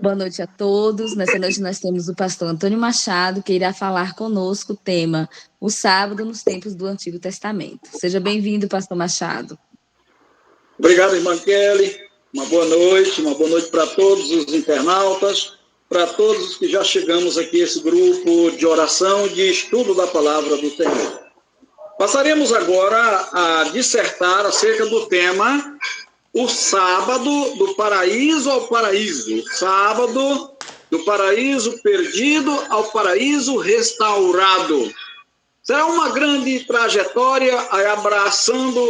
Boa noite a todos. Nessa noite nós temos o pastor Antônio Machado, que irá falar conosco o tema O Sábado nos Tempos do Antigo Testamento. Seja bem-vindo, pastor Machado. Obrigado, irmã Kelly. Uma boa noite para todos os internautas, para todos que já chegamos aqui a esse grupo de oração, de estudo da palavra do Senhor. Passaremos agora a dissertar acerca do tema O Sábado do Paraíso ao Paraíso. Sábado do Paraíso Perdido ao Paraíso Restaurado. Será uma grande trajetória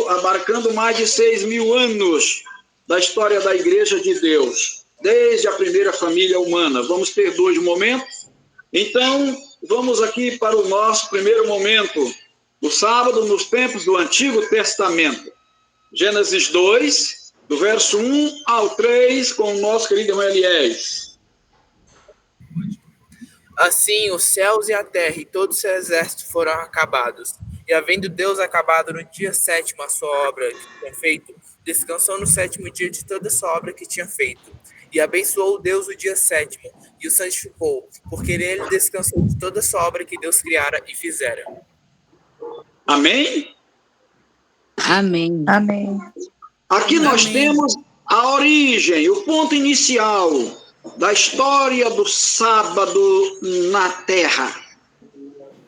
abarcando mais de 6.000 anos da história da Igreja de Deus, desde a primeira família humana. Vamos ter 2 momentos. Então, vamos aqui para o nosso primeiro momento, o sábado nos tempos do Antigo Testamento. Gênesis 2, do verso 1 ao 3, com o nosso querido irmão Eliés. Assim, os céus e a terra e todo o seu exército foram acabados. E havendo Deus acabado no dia 7º a sua obra que tinha feito, descansou no 7º dia de toda a sua obra que tinha feito. E abençoou Deus o dia 7º e o santificou, porque nele descansou de toda a sua obra que Deus criara e fizera. Amém? Amém. Amém. Aqui nós temos a origem, o ponto inicial da história do sábado na terra.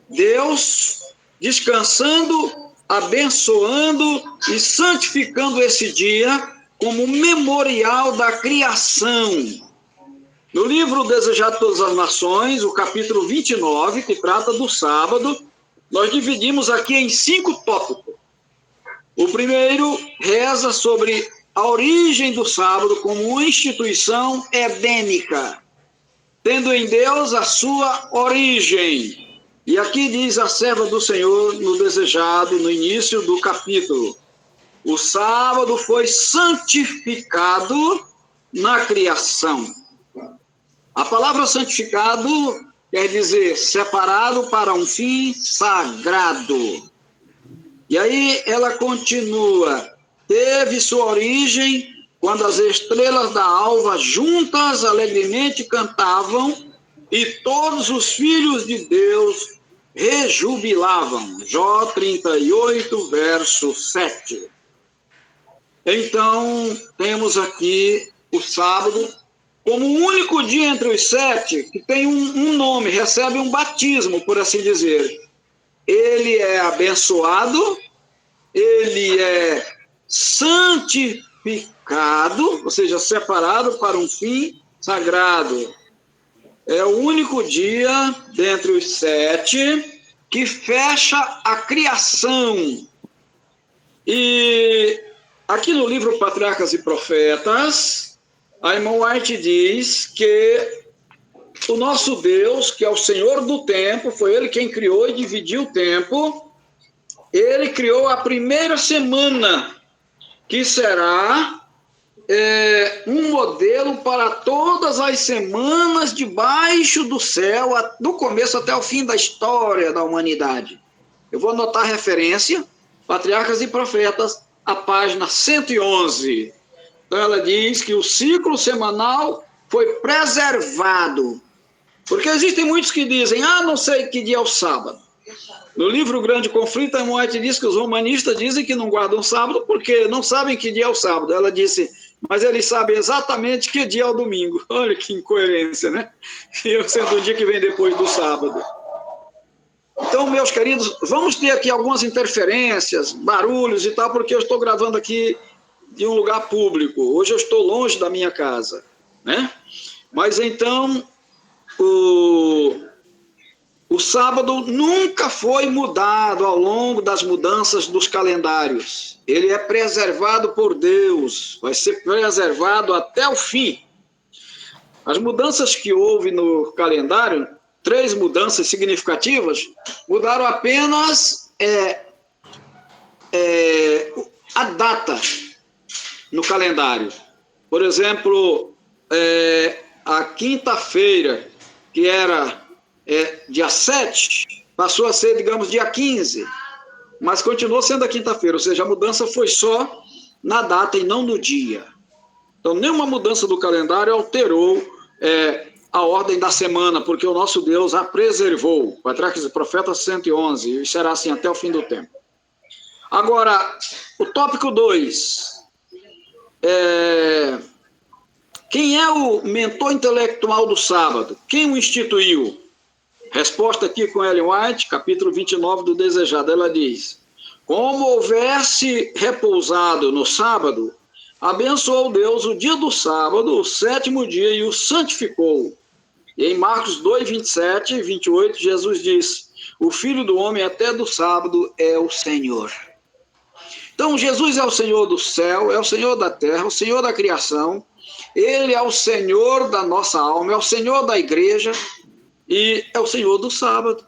Deus descansando, abençoando e santificando esse dia como memorial da criação. No livro Desejado de Todas as Nações, o capítulo 29, que trata do sábado, nós dividimos aqui em 5 tópicos. O primeiro reza sobre a origem do sábado como uma instituição edênica, tendo em Deus a sua origem. E aqui diz a serva do Senhor no Desejado, no início do capítulo: o sábado foi santificado na criação. A palavra santificado quer dizer separado para um fim sagrado. E aí ela continua: teve sua origem quando as estrelas da alva juntas alegremente cantavam e todos os filhos de Deus rejubilavam. Jó 38, verso 7. Então, temos aqui o sábado como o único dia entre os 7 que tem um nome, recebe um batismo, por assim dizer. Ele é abençoado, ele é santificado, ou seja, separado para um fim sagrado. É o único dia dentre os 7 que fecha a criação. E aqui no livro Patriarcas e Profetas, a irmã White diz que o nosso Deus, que é o Senhor do tempo, foi ele quem criou e dividiu o tempo. Ele criou a primeira semana, que será um modelo para todas as semanas debaixo do céu, do começo até o fim da história da humanidade. Eu vou anotar a referência, Patriarcas e Profetas, a página 111. Então ela diz que o ciclo semanal foi preservado. Porque existem muitos que dizem, não sei que dia é o sábado. No livro Grande Conflito, a Moete diz que os romanistas dizem que não guardam sábado porque não sabem que dia é o sábado. Ela disse, mas eles sabem exatamente que dia é o domingo. Olha que incoerência, né? Eu sendo o dia que vem depois do sábado. Então, meus queridos, vamos ter aqui algumas interferências, barulhos e tal, porque eu estou gravando aqui de um lugar público. Hoje eu estou longe da minha casa, né? Mas então, o sábado nunca foi mudado ao longo das mudanças dos calendários. Ele é preservado por Deus, vai ser preservado até o fim. As mudanças que houve no calendário, 3 mudanças significativas, mudaram apenas a data no calendário. Por exemplo, a quinta-feira, que era dia 7, passou a ser, digamos, dia 15, mas continuou sendo a quinta-feira, ou seja, a mudança foi só na data e não no dia. Então, nenhuma mudança do calendário alterou a ordem da semana, porque o nosso Deus a preservou. Patriarcas e Profetas 111, e será assim até o fim do tempo. Agora, o tópico 2. Quem é o mentor intelectual do sábado? Quem o instituiu? Resposta aqui com Ellen White, capítulo 29 do Desejado. Ela diz: como houvesse repousado no sábado, abençoou Deus o dia do sábado, o 7º dia, e o santificou. E em Marcos 2, 27 e 28, Jesus diz: o Filho do Homem até do sábado é o Senhor. Então, Jesus é o Senhor do céu, é o Senhor da terra, o Senhor da criação. Ele é o Senhor da nossa alma, é o Senhor da igreja e é o Senhor do sábado.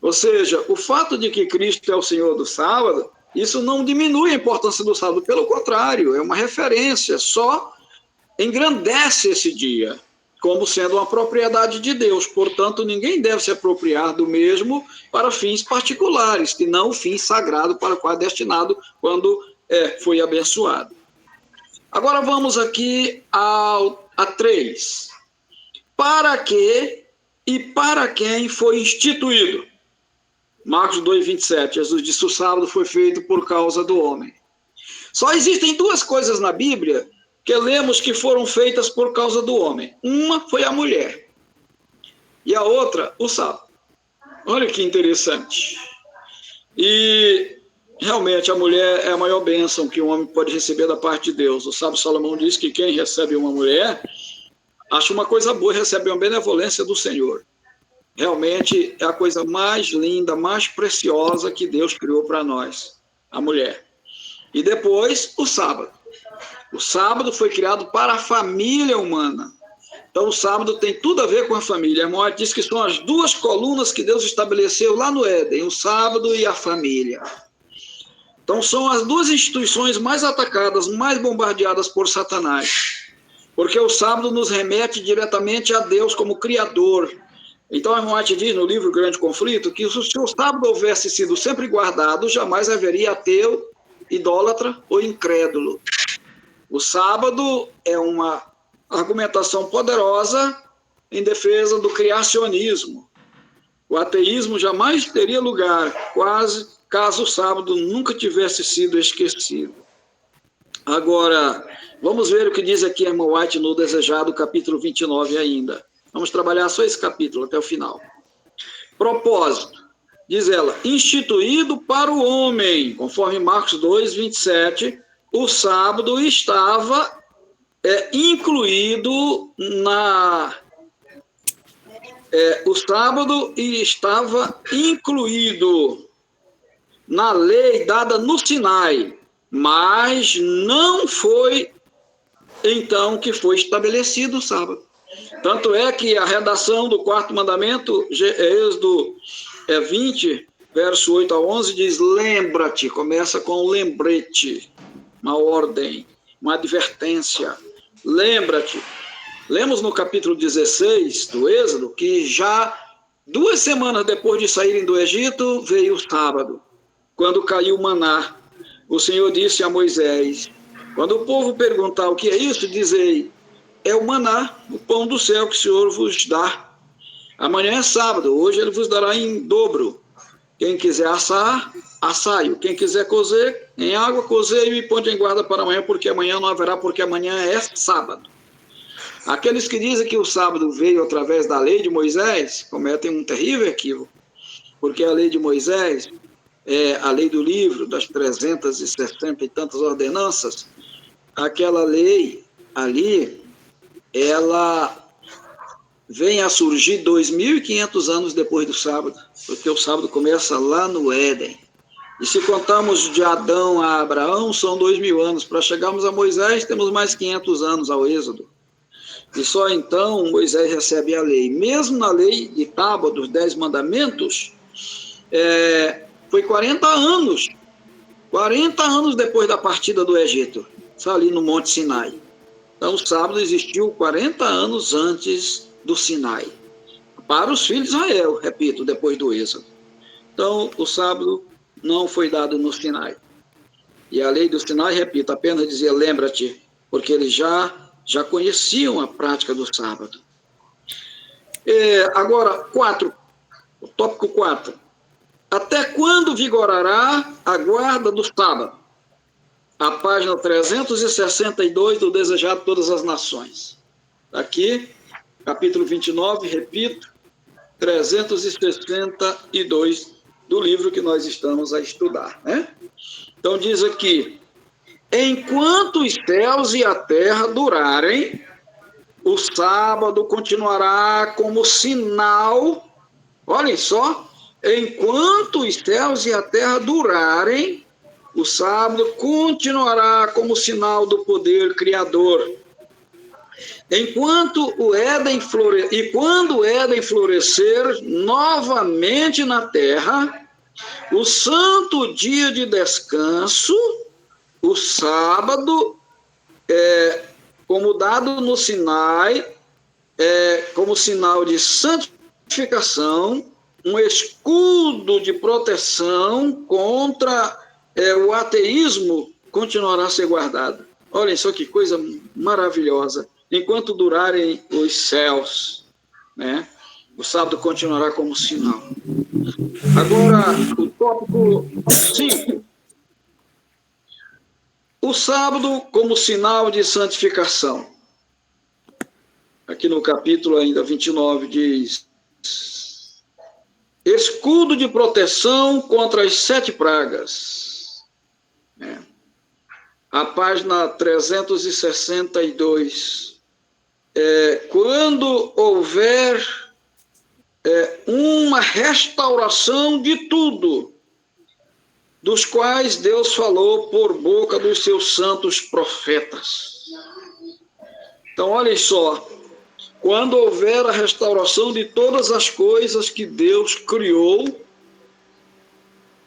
Ou seja, o fato de que Cristo é o Senhor do sábado, isso não diminui a importância do sábado, pelo contrário, é uma referência, só engrandece esse dia como sendo uma propriedade de Deus. Portanto, ninguém deve se apropriar do mesmo para fins particulares, que não o fim sagrado para o qual é destinado quando foi abençoado. Agora vamos aqui a 3. Para que e para quem foi instituído? Marcos 2, 27. Jesus disse: o sábado foi feito por causa do homem. Só existem 2 coisas na Bíblia que lemos que foram feitas por causa do homem. Uma foi a mulher e a outra, o sábado. Olha que interessante. E realmente a mulher é a maior bênção que um homem pode receber da parte de Deus. O sábio Salomão diz que quem recebe uma mulher acha uma coisa boa, recebe uma benevolência do Senhor. Realmente é a coisa mais linda, mais preciosa que Deus criou para nós, a mulher. E depois, o sábado. O sábado foi criado para a família humana. Então, o sábado tem tudo a ver com a família. A Moab diz que são as 2 colunas que Deus estabeleceu lá no Éden, o sábado e a família. Então, são as 2 instituições mais atacadas, mais bombardeadas por Satanás. Porque o sábado nos remete diretamente a Deus como Criador. Então, a Moab diz no livro Grande Conflito que se o sábado houvesse sido sempre guardado, jamais haveria ateu, idólatra ou incrédulo. O sábado é uma argumentação poderosa em defesa do criacionismo. O ateísmo jamais teria lugar, caso o sábado nunca tivesse sido esquecido. Agora, vamos ver o que diz aqui a irmã White no Desejado, capítulo 29 ainda. Vamos trabalhar só esse capítulo até o final. Propósito, diz ela, instituído para o homem, conforme Marcos 2, 27, o sábado estava incluído na lei dada no Sinai, mas não foi então que foi estabelecido o sábado. Tanto é que a redação do 4º mandamento, Êxodo 20, verso 8 a 11, diz: lembra-te, começa com um lembrete, uma ordem, uma advertência. Lembra-te. Lemos no capítulo 16 do Êxodo que já 2 semanas depois de saírem do Egito, veio o sábado, quando caiu o maná. O Senhor disse a Moisés: quando o povo perguntar o que é isso, dizei: é o maná, o pão do céu que o Senhor vos dá. Amanhã é sábado, hoje ele vos dará em dobro. Quem quiser assar, assaio. Quem quiser cozer em água, cozeio e ponte em guarda para amanhã, porque amanhã não haverá, porque amanhã é sábado. Aqueles que dizem que o sábado veio através da lei de Moisés cometem um terrível equívoco, porque a lei de Moisés é a lei do livro, das 360 e tantas ordenanças. Aquela lei ali, ela vem a surgir 2.500 anos depois do sábado, porque o sábado começa lá no Éden. E se contamos de Adão a Abraão, são 2.000 anos. Para chegarmos a Moisés, temos mais 500 anos ao Êxodo. E só então Moisés recebe a lei. Mesmo na lei de Tábua, dos 10 mandamentos, foi 40 anos. 40 anos depois da partida do Egito, ali no Monte Sinai. Então, o sábado existiu 40 anos antes do Sinai, para os filhos de Israel, repito, depois do Êxodo. Então, o sábado não foi dado no Sinai. E a lei do Sinai, repito, apenas dizia: lembra-te, porque eles já conheciam a prática do sábado. Agora, o tópico 4. Até quando vigorará a guarda do sábado? A página 362 do Desejado de Todas as Nações. Aqui, capítulo 29, repito, 362 do livro que nós estamos a estudar, né? Então diz aqui: enquanto os céus e a terra durarem, o sábado continuará como sinal. Olhem só, enquanto os céus e a terra durarem, o sábado continuará como sinal do poder criador. Enquanto o Éden e quando o Éden florescer novamente na terra, o santo dia de descanso, o sábado, como dado no Sinai, como sinal de santificação, um escudo de proteção contra o ateísmo, continuará a ser guardado. Olhem só que coisa maravilhosa. Enquanto durarem os céus, né, o sábado continuará como sinal. Agora, o tópico 5. O sábado como sinal de santificação. Aqui no capítulo ainda 29 diz: escudo de proteção contra as 7 pragas. A página 362. Quando houver uma restauração de tudo, dos quais Deus falou por boca dos seus santos profetas. Então, olhem só, quando houver a restauração de todas as coisas que Deus criou,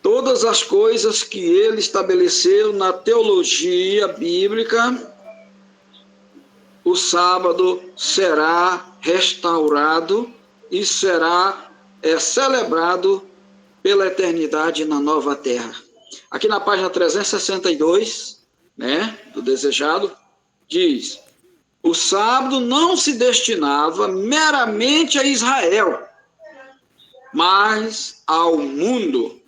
todas as coisas que ele estabeleceu na teologia bíblica, o sábado será restaurado e será celebrado pela eternidade na nova terra. Aqui na página 362, né, do Desejado, diz: o sábado não se destinava meramente a Israel, mas ao mundo.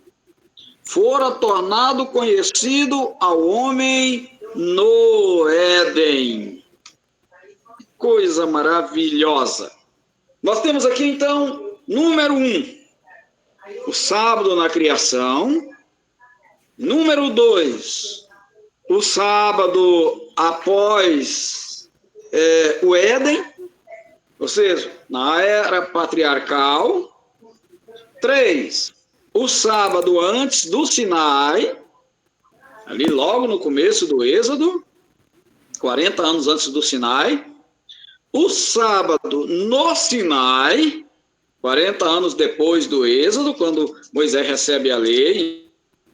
Fora tornado conhecido ao homem no Éden. Coisa maravilhosa. Nós temos aqui, então, número 1, o sábado na criação. Número 2, o sábado após o Éden, ou seja, na era patriarcal. 3, o sábado antes do Sinai, ali logo no começo do Êxodo, 40 anos antes do Sinai. O sábado no Sinai, 40 anos depois do Êxodo, quando Moisés recebe a lei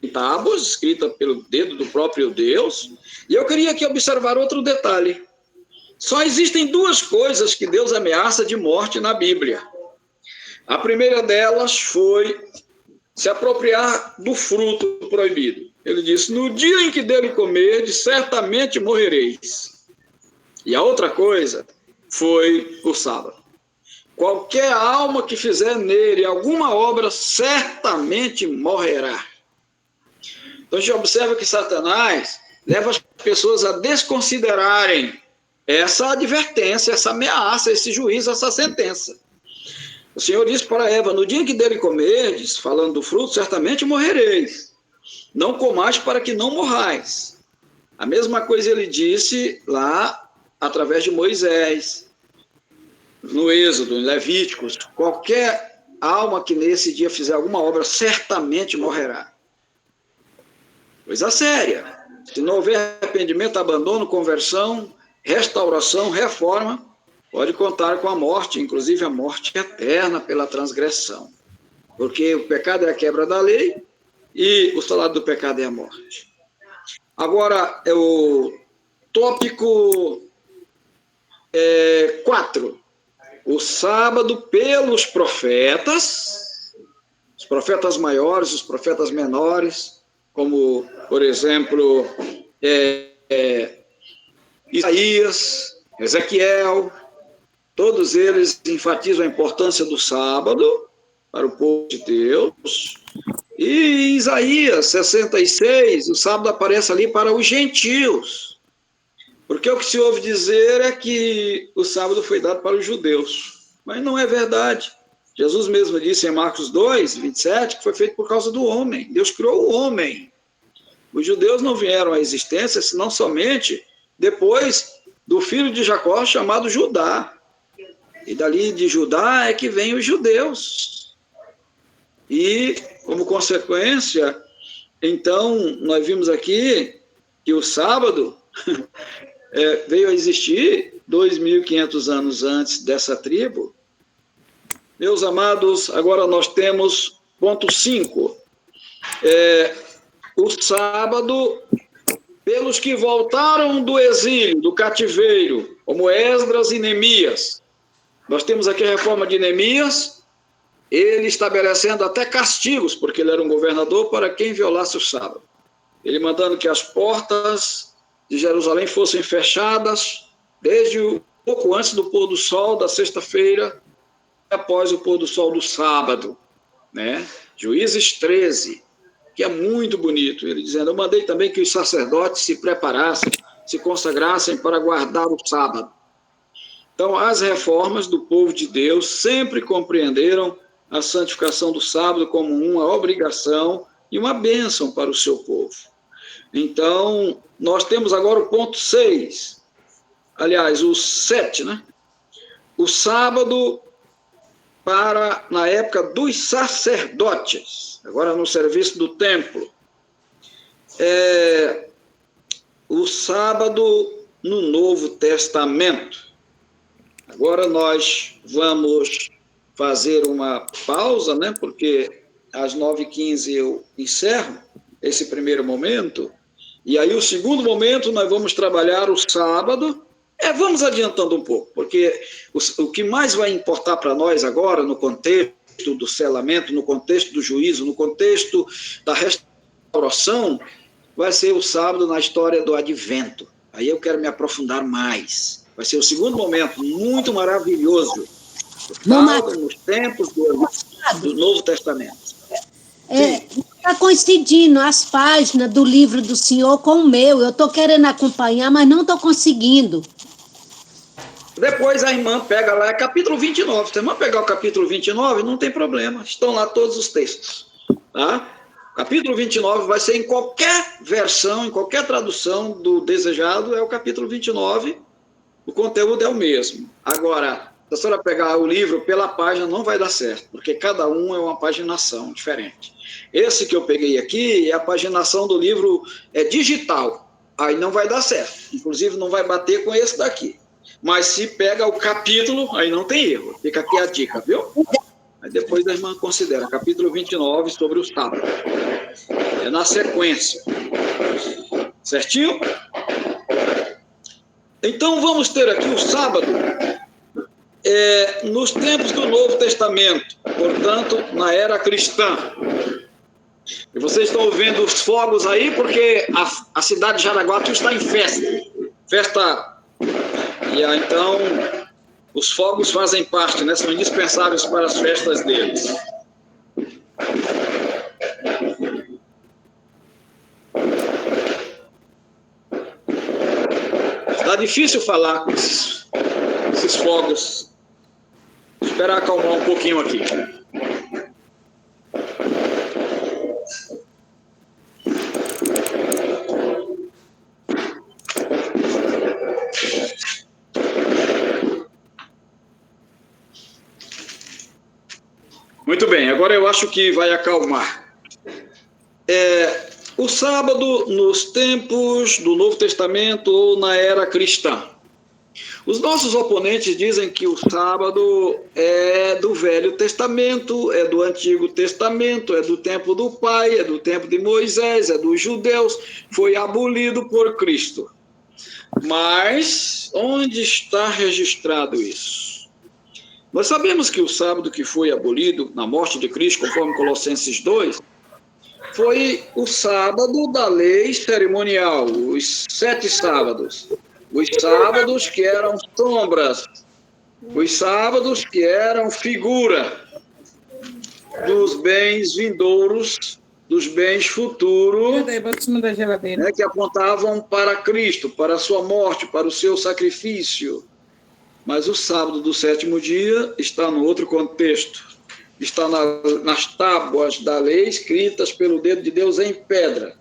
em tábuas, escrita pelo dedo do próprio Deus. E eu queria aqui observar outro detalhe. Só existem 2 coisas que Deus ameaça de morte na Bíblia. A primeira delas foi se apropriar do fruto proibido. Ele disse: no dia em que dele comerdes, certamente morrereis. E a outra coisa foi o sábado. Qualquer alma que fizer nele alguma obra, certamente morrerá. Então a gente observa que Satanás leva as pessoas a desconsiderarem essa advertência, essa ameaça, esse juízo, essa sentença. O Senhor disse para Eva: no dia em que dele comerdes, falando do fruto, certamente morrereis. Não comais para que não morrais. A mesma coisa ele disse lá através de Moisés, no Êxodo, em Levíticos: qualquer alma que nesse dia fizer alguma obra, certamente morrerá. Coisa séria. Se não houver arrependimento, abandono, conversão, restauração, reforma, pode contar com a morte, inclusive a morte eterna pela transgressão. Porque o pecado é a quebra da lei e o salário do pecado é a morte. Agora, o tópico 4. O sábado pelos profetas, os profetas maiores, os profetas menores, como, por exemplo, Isaías, Ezequiel, Todos eles enfatizam a importância do sábado para o povo de Deus. E em Isaías 66, o sábado aparece ali para os gentios. Porque o que se ouve dizer é que o sábado foi dado para os judeus. Mas não é verdade. Jesus mesmo disse em Marcos 2, 27, que foi feito por causa do homem. Deus criou o homem. Os judeus não vieram à existência, senão somente depois do filho de Jacó, chamado Judá. E dali de Judá é que vêm os judeus. E, como consequência, então, nós vimos aqui que o sábado veio a existir 2.500 anos antes dessa tribo. Meus amados, agora nós temos ponto 5. O sábado, pelos que voltaram do exílio, do cativeiro, como Esdras e Neemias. Nós temos aqui a reforma de Neemias, ele estabelecendo até castigos, porque ele era um governador, para quem violasse o sábado. Ele mandando que as portas de Jerusalém fossem fechadas desde pouco antes do pôr do sol da sexta-feira, após o pôr do sol do sábado, né? Juízes 13, que é muito bonito, ele dizendo, eu mandei também que os sacerdotes se preparassem, se consagrassem para guardar o sábado. Então, as reformas do povo de Deus sempre compreenderam a santificação do sábado como uma obrigação e uma bênção para o seu povo. Então, nós temos agora o ponto 6, aliás, o 7, né? O sábado na época dos sacerdotes, agora no serviço do templo. O sábado no Novo Testamento. Agora nós vamos fazer uma pausa, né? Porque às 9h15 eu encerro esse primeiro momento, e aí o segundo momento nós vamos trabalhar o sábado. Vamos adiantando um pouco, porque o que mais vai importar para nós agora, no contexto do selamento, no contexto do juízo, no contexto da restauração, vai ser o sábado na história do advento. Aí eu quero me aprofundar mais. Vai ser o segundo momento, muito maravilhoso. Nos tempos do Novo Testamento. Está coincidindo as páginas do livro do senhor com o meu. Eu estou querendo acompanhar, mas não estou conseguindo. Depois a irmã pega lá, capítulo 29. Se a irmã pegar o capítulo 29, não tem problema. Estão lá todos os textos. Tá? Capítulo 29 vai ser em qualquer versão, em qualquer tradução do desejado, é o capítulo 29. O conteúdo é o mesmo. Agora, se a senhora pegar o livro pela página, não vai dar certo, porque cada um é uma paginação diferente. Esse que eu peguei aqui é a paginação do livro digital. Aí não vai dar certo. Inclusive, não vai bater com esse daqui. Mas se pega o capítulo, aí não tem erro. Fica aqui a dica, viu? Aí depois a irmã considera. Capítulo 29 sobre o sábado. É na sequência. Certinho? Então vamos ter aqui o sábado nos tempos do Novo Testamento. Portanto, na era cristã. E vocês estão vendo os fogos aí porque a cidade de Jaraguá está em festa. E então, os fogos fazem parte, né? São indispensáveis para as festas deles. Está difícil falar com esses fogos. Vou esperar acalmar um pouquinho aqui. Muito bem, agora eu acho que vai acalmar. O sábado nos tempos do Novo Testamento ou na era cristã. Os nossos oponentes dizem que o sábado é do Velho Testamento, é do Antigo Testamento, é do tempo do Pai, é do tempo de Moisés, é dos judeus, foi abolido por Cristo. Mas onde está registrado isso? Nós sabemos que o sábado que foi abolido na morte de Cristo, conforme Colossenses 2, foi o sábado da lei cerimonial, os 7 sábados. Os sábados que eram sombras Os sábados que eram figura dos bens vindouros, dos bens futuros, né, que apontavam para Cristo, para a sua morte, para o seu sacrifício. Mas o sábado do sétimo dia está no outro contexto. Está nas tábuas da lei escritas pelo dedo de Deus em pedra.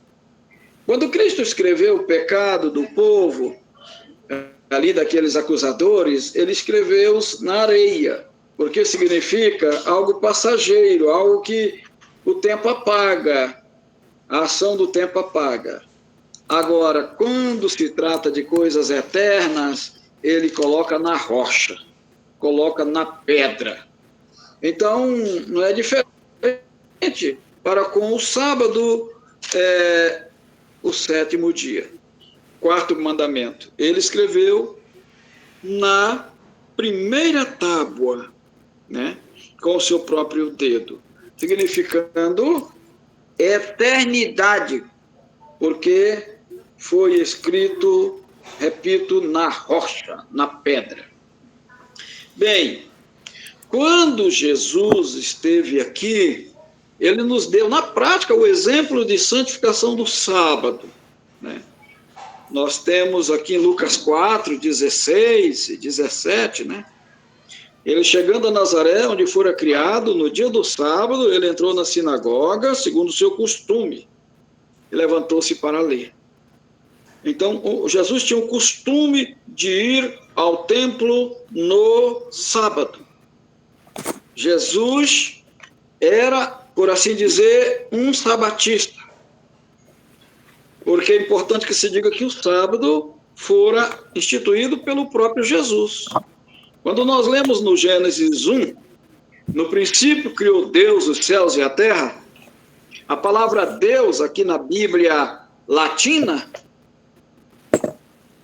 Quando Cristo escreveu o pecado do povo, ali daqueles acusadores, ele escreveu-os na areia, porque significa algo passageiro, algo que o tempo apaga, a ação do tempo apaga. Agora, quando se trata de coisas eternas, ele coloca na rocha, coloca na pedra. Então, não é diferente para com o sábado, o sétimo dia. Quarto mandamento. Ele escreveu na primeira tábua, né, com o seu próprio dedo, significando eternidade, porque foi escrito, repito, na rocha, na pedra. Bem, quando Jesus esteve aqui, ele nos deu, na prática, o exemplo de santificação do sábado, né? Nós temos aqui em Lucas 4, 16 e 17, né? Ele chegando a Nazaré, onde fora criado, no dia do sábado, ele entrou na sinagoga, segundo o seu costume, e levantou-se para ler. Então, Jesus tinha o costume de ir ao templo no sábado. Jesus era, por assim dizer, um sabatista. Porque é importante que se diga que o sábado fora instituído pelo próprio Jesus. Quando nós lemos no Gênesis 1, no princípio criou Deus os céus e a terra, a palavra Deus aqui na Bíblia latina,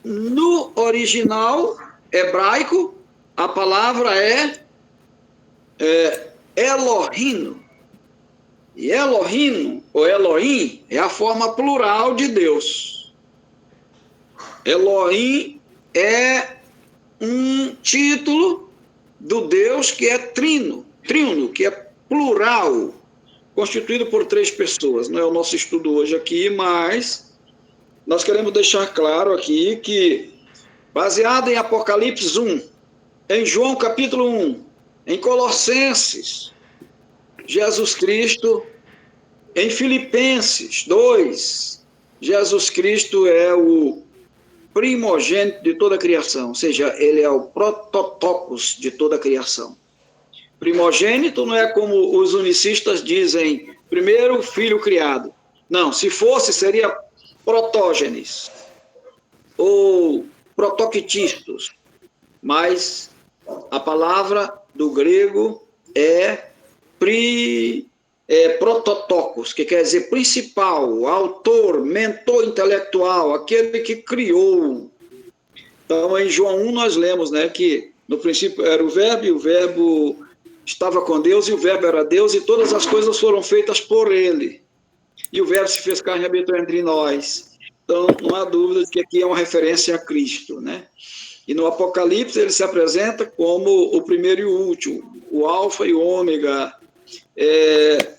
no original hebraico, a palavra é Elohim. E Elohim, ou Elohim, é a forma plural de Deus. Elohim é um título do Deus que é trino, que é plural, constituído por 3 pessoas. Não é o nosso estudo hoje aqui, mas nós queremos deixar claro aqui que, baseado em Apocalipse 1, em João capítulo 1, em Colossenses, Jesus Cristo, em Filipenses 2, Jesus Cristo é o primogênito de toda a criação, ou seja, ele é o prototopos de toda a criação. Primogênito não é como os unicistas dizem, primeiro filho criado. Não, se fosse, seria protógenes, ou protoctistos, mas a palavra do grego é prototokos, que quer dizer principal, autor, mentor intelectual, aquele que criou. Então, em João 1, nós lemos, né, que no princípio era o verbo, e o verbo estava com Deus, e o verbo era Deus, e todas as coisas foram feitas por ele. E o verbo se fez carne e habitou entre nós. Então, não há dúvida de que aqui é uma referência a Cristo, né? E no Apocalipse ele se apresenta como o primeiro e o último, o alfa e o ômega,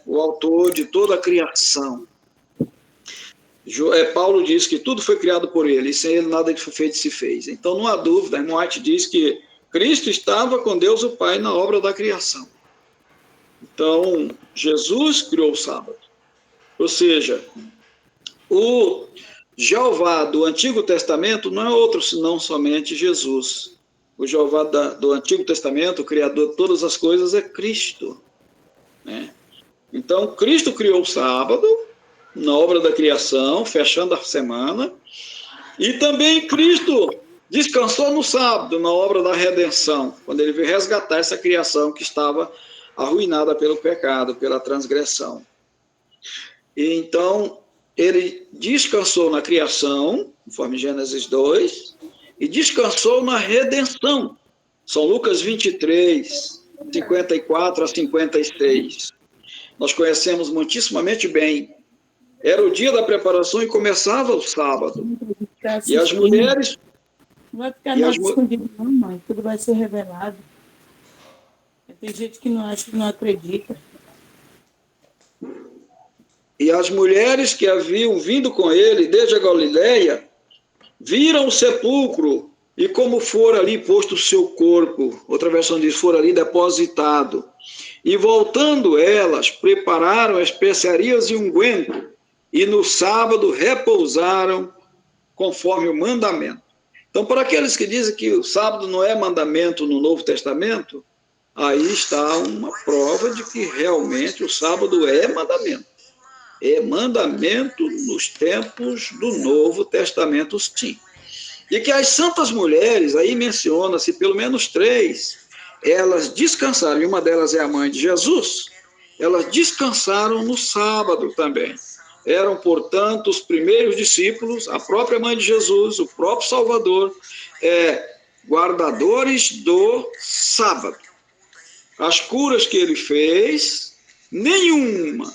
o autor de toda a criação. Paulo diz que tudo foi criado por ele, e sem ele nada que foi feito se fez. Então não há dúvida, a irmã White diz que Cristo estava com Deus o Pai na obra da criação. Então, Jesus criou o sábado. Ou seja, o Jeová do Antigo Testamento não é outro senão somente Jesus. O Jeová do Antigo Testamento, o Criador de todas as coisas, é Cristo, né? Então, Cristo criou o sábado, na obra da criação, fechando a semana, e também Cristo descansou no sábado, na obra da redenção, quando ele veio resgatar essa criação que estava arruinada pelo pecado, pela transgressão. E então, ele descansou na criação, conforme Gênesis 2, e descansou na redenção. São Lucas 23, 54 a 56. Nós conhecemos muitíssimamente bem. Era o dia da preparação e começava o sábado. E as mulheres... Não vai ficar nada escondido, não, mãe. Tudo vai ser revelado. Tem gente que não acha, que não acredita. E as mulheres que haviam vindo com ele desde a Galileia viram o sepulcro e como fora ali posto o seu corpo, outra versão diz, fora ali depositado. E voltando elas, prepararam especiarias e unguento, e no sábado repousaram conforme o mandamento. Então, para aqueles que dizem que o sábado não é mandamento no Novo Testamento, aí está uma prova de que realmente o sábado é mandamento. É mandamento nos tempos do Novo Testamento, sim. E que as santas mulheres, aí menciona-se pelo menos 3, elas descansaram, e uma delas é a mãe de Jesus, elas descansaram no sábado também. Eram, portanto, os primeiros discípulos, a própria mãe de Jesus, o próprio Salvador, guardadores do sábado. As curas que ele fez, nenhuma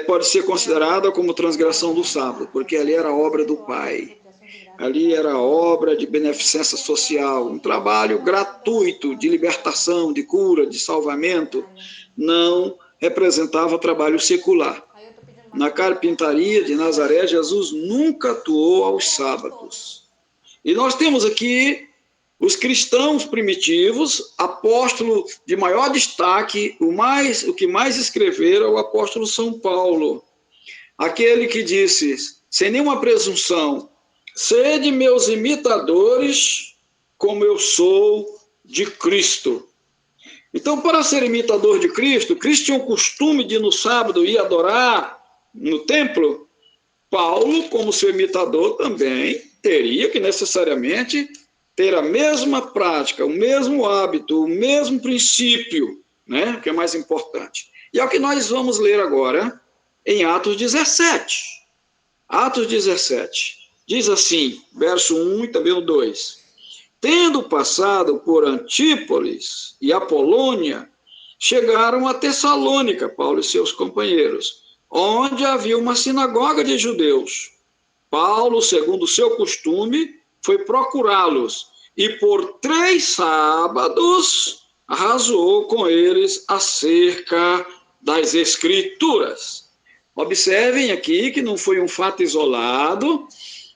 pode ser considerada como transgressão do sábado, porque ali era a obra do Pai. Ali era a obra de beneficência social, um trabalho gratuito de libertação, de cura, de salvamento, não representava trabalho secular. Na carpintaria de Nazaré, Jesus nunca atuou aos sábados. E nós temos aqui os cristãos primitivos, apóstolo de maior destaque, o que mais escreveram é o apóstolo São Paulo, aquele que disse, sem nenhuma presunção, sede meus imitadores, como eu sou de Cristo. Então, para ser imitador de Cristo, Cristo tinha o costume de no sábado ir adorar no templo. Paulo, como seu imitador, também teria que necessariamente ter a mesma prática, o mesmo hábito, o mesmo princípio, né? Que é mais importante. E é o que nós vamos ler agora em Atos 17. Atos 17. Diz assim, verso 1 e também o 2. Tendo passado por Antípolis e Apolônia, chegaram a Tessalônica, Paulo e seus companheiros, onde havia uma sinagoga de judeus. Paulo, segundo o seu costume, foi procurá-los e por 3 sábados arrazoou com eles acerca das Escrituras. Observem aqui que não foi um fato isolado,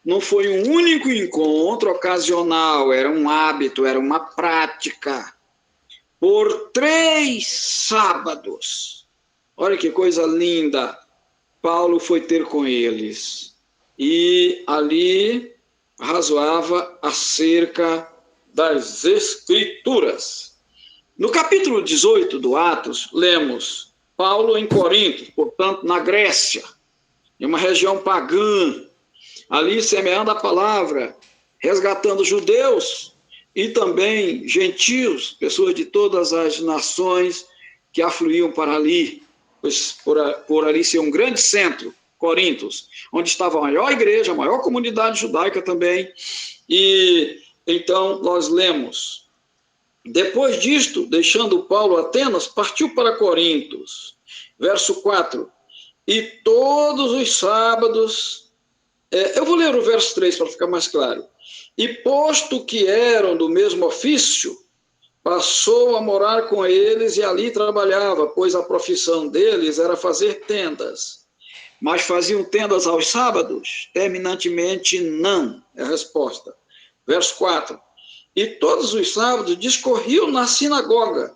não foi um único encontro ocasional, era um hábito, era uma prática. Por 3 sábados. Olha que coisa linda. Paulo foi ter com eles. E ali razoava acerca das Escrituras. No capítulo 18 do Atos, lemos Paulo em Corinto, portanto, na Grécia, em uma região pagã, ali semeando a palavra, resgatando judeus e também gentios, pessoas de todas as nações que afluíam para ali, pois por ali ser um grande centro, Corintos, onde estava a maior igreja, a maior comunidade judaica também. E então nós lemos, depois disto, deixando Paulo Atenas, partiu para Corintos. Verso 4, e todos os sábados, eu vou ler o verso 3 para ficar mais claro. E posto que eram do mesmo ofício, passou a morar com eles e ali trabalhava, pois a profissão deles era fazer tendas. Mas faziam tendas aos sábados? Terminantemente não, é a resposta. Verso 4. E todos os sábados discorriam na sinagoga.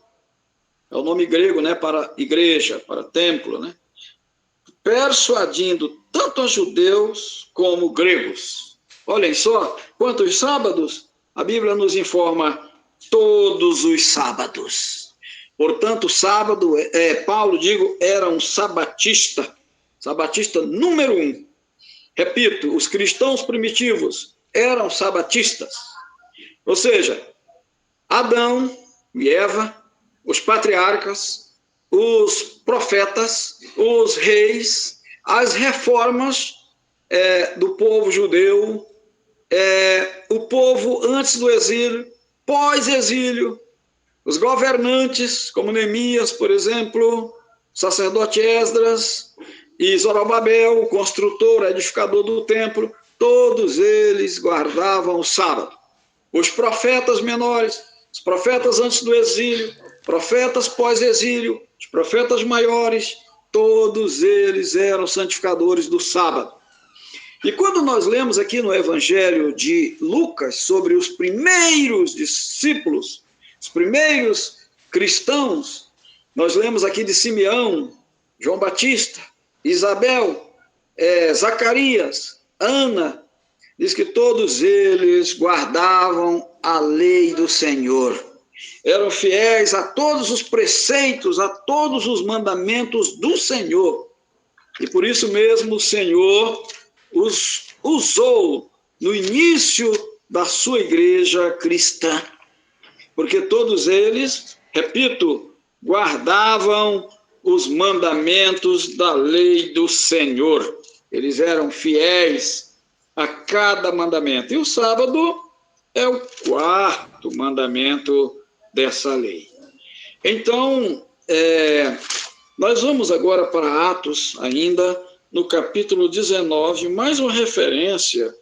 É o nome grego, né, para igreja, para templo, né? Persuadindo tanto os judeus como gregos. Olhem só, quantos sábados? A Bíblia nos informa todos os sábados. Portanto, sábado, Paulo, era um sabatista número 1. Repito, os cristãos primitivos eram sabatistas. Ou seja, Adão e Eva, os patriarcas, os profetas, os reis, as reformas do povo judeu, o povo antes do exílio, pós-exílio, os governantes, como Neemias, por exemplo, o sacerdote Esdras e Zorobabel, o construtor, edificador do templo, todos eles guardavam o sábado. Os profetas menores, os profetas antes do exílio, profetas pós-exílio, os profetas maiores, todos eles eram santificadores do sábado. E quando nós lemos aqui no Evangelho de Lucas sobre os primeiros discípulos, os primeiros cristãos, nós lemos aqui de Simeão, João Batista, Isabel, Zacarias, Ana, diz que todos eles guardavam a lei do Senhor. Eram fiéis a todos os preceitos, a todos os mandamentos do Senhor. E por isso mesmo o Senhor os usou no início da sua igreja cristã. Porque todos eles, repito, guardavam os mandamentos da lei do Senhor. Eles eram fiéis a cada mandamento. E o sábado é o quarto mandamento dessa lei. Então, nós vamos agora para Atos, ainda no capítulo 19, mais uma referência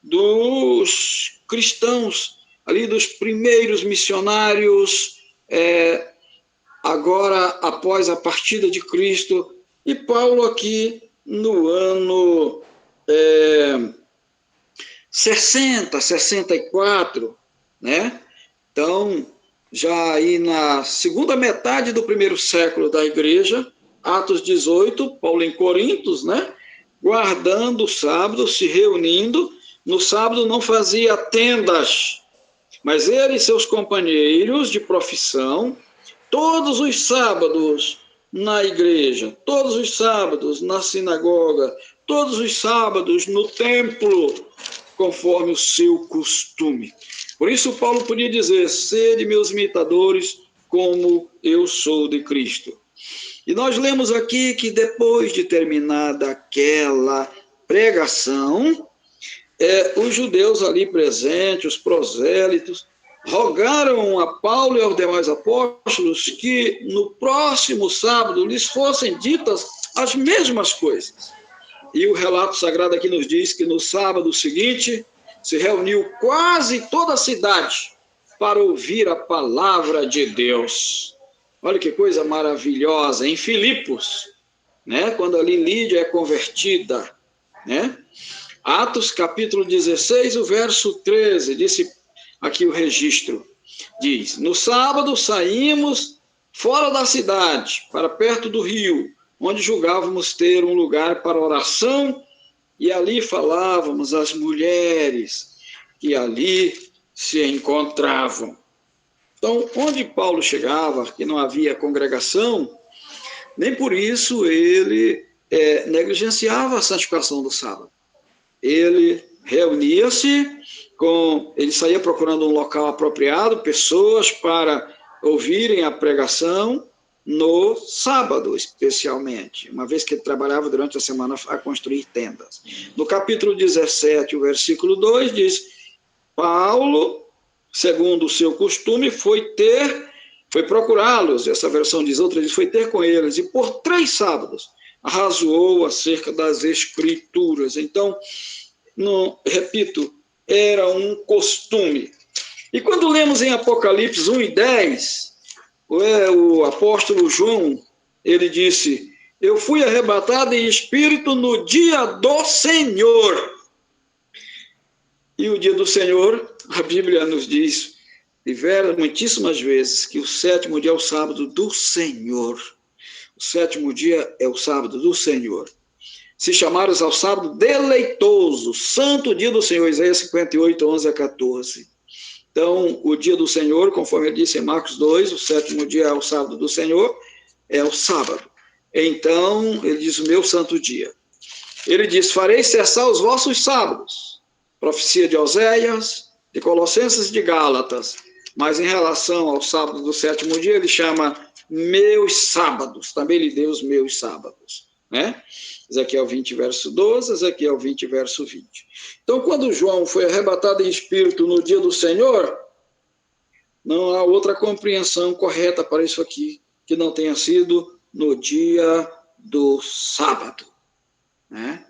dos cristãos, ali dos primeiros missionários, agora após a partida de Cristo, e Paulo aqui no ano 60, 64, né? Então, já aí na segunda metade do primeiro século da igreja, Atos 18, Paulo em Corintos, né? Guardando o sábado, se reunindo. No sábado não fazia tendas, mas ele e seus companheiros de profissão, todos os sábados na igreja, todos os sábados na sinagoga, todos os sábados no templo, conforme o seu costume. Por isso Paulo podia dizer: sede meus imitadores, como eu sou de Cristo. E nós lemos aqui que depois de terminada aquela pregação, os judeus ali presentes, os prosélitos, rogaram a Paulo e aos demais apóstolos que no próximo sábado lhes fossem ditas as mesmas coisas. E o relato sagrado aqui nos diz que no sábado seguinte se reuniu quase toda a cidade para ouvir a palavra de Deus. Olha que coisa maravilhosa, em Filipos, né? Quando ali Lídia é convertida, né? Atos capítulo 16, o verso 13, disse aqui o registro, diz: no sábado saímos fora da cidade, para perto do rio, onde julgávamos ter um lugar para oração, e ali falávamos às mulheres que ali se encontravam. Então, onde Paulo chegava, que não havia congregação, nem por isso ele negligenciava a santificação do sábado. Ele reunia-se, ele saía procurando um local apropriado, pessoas para ouvirem a pregação no sábado, especialmente, uma vez que ele trabalhava durante a semana a construir tendas. No capítulo 17, o versículo 2, diz: Paulo, segundo o seu costume, foi procurá-los, essa versão diz, outra diz, foi ter com eles, e por 3 sábados arrazoou acerca das Escrituras. Então, repito, era um costume. E quando lemos em Apocalipse 1 e 10, o apóstolo João, ele disse: eu fui arrebatado em espírito no dia do Senhor. E o dia do Senhor, a Bíblia nos diz, muitíssimas vezes, que o 7º dia é o sábado do Senhor. O 7º dia é o sábado do Senhor. Se chamaram ao sábado deleitoso, santo dia do Senhor, Isaías 58, 11 a 14. Então, o dia do Senhor, conforme ele disse em Marcos 2, o 7º dia é o sábado do Senhor, é o sábado. Então, ele diz, o meu santo dia. Ele diz, farei cessar os vossos sábados. Profecia de Oséias, de Colossenses e de Gálatas. Mas em relação ao sábado do 7º dia, ele chama meus sábados. Também lhe deu os meus sábados, né? Ezequiel 20, verso 12, Ezequiel 20, verso 20. Então, quando João foi arrebatado em espírito no dia do Senhor, não há outra compreensão correta para isso aqui, que não tenha sido no dia do sábado, né?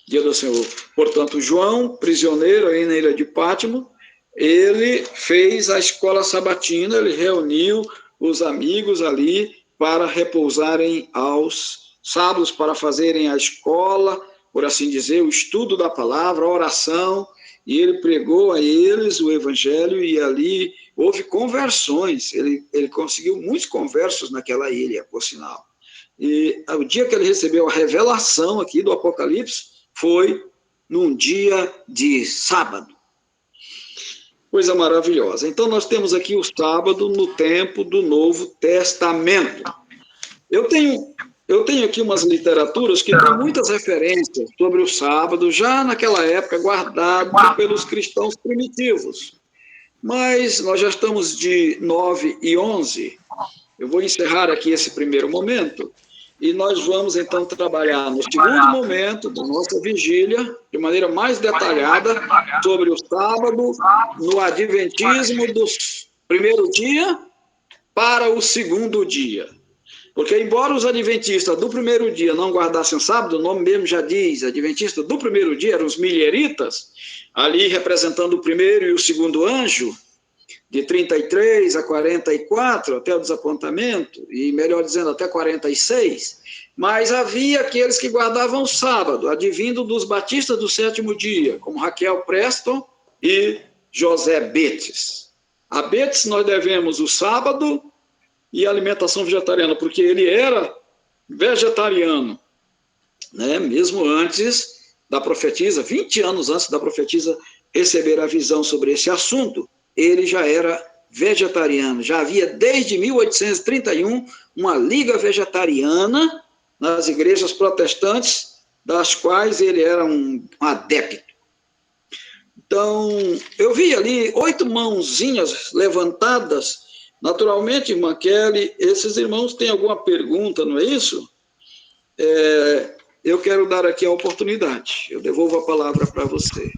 Dia do Senhor. Portanto, João, prisioneiro aí na ilha de Pátimo, ele fez a escola sabatina, ele reuniu os amigos ali para repousarem aos sábados, para fazerem a escola, por assim dizer, o estudo da palavra, a oração, e ele pregou a eles o evangelho, e ali houve conversões, ele conseguiu muitos conversos naquela ilha, por sinal. E o dia que ele recebeu a revelação aqui do Apocalipse foi num dia de sábado. Coisa maravilhosa. Então, nós temos aqui o sábado no tempo do Novo Testamento. Eu tenho aqui umas literaturas que têm muitas referências sobre o sábado, já naquela época guardado pelos cristãos primitivos. Mas nós já estamos de 9:11. Eu vou encerrar aqui esse primeiro momento e nós vamos, então, trabalhar no segundo momento da nossa vigília, de maneira mais detalhada, sobre o sábado, no adventismo do primeiro dia para o segundo dia. Porque, embora os adventistas do primeiro dia não guardassem o sábado, o nome mesmo já diz, adventistas do primeiro dia eram os mileritas, ali representando o primeiro e o segundo anjo, de 33 a 44, até o desapontamento, e melhor dizendo, até 46, mas havia aqueles que guardavam o sábado, advindo dos batistas do sétimo dia, como Raquel Preston e José Betes. A Betes nós devemos o sábado e a alimentação vegetariana, porque ele era vegetariano, né? Mesmo antes da profetisa, 20 anos antes da profetisa receber a visão sobre esse assunto, ele já era vegetariano. Já havia, desde 1831, uma liga vegetariana nas igrejas protestantes, das quais ele era um adepto. Então, eu vi ali 8 mãozinhas levantadas. Naturalmente, irmã Kelly, esses irmãos têm alguma pergunta, não é isso? Eu quero dar aqui a oportunidade. Eu devolvo a palavra para você.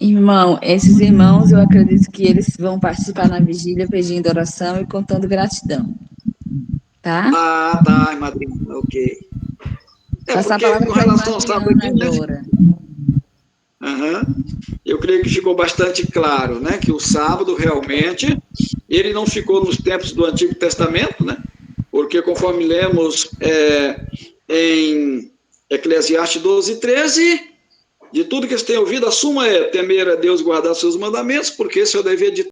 Irmão, esses irmãos, eu acredito que eles vão participar na vigília pedindo oração e contando gratidão. Tá? Ah, tá, madrinha, ok. Passar a porque palavra com para a relação ao sábado aqui, né? agora. Eu creio que ficou bastante claro, né, que o sábado realmente, ele não ficou nos tempos do Antigo Testamento, né, porque conforme lemos em Eclesiastes 12:13, de tudo que você tem ouvido, a suma é temer a Deus e guardar seus mandamentos, porque esse é o dever de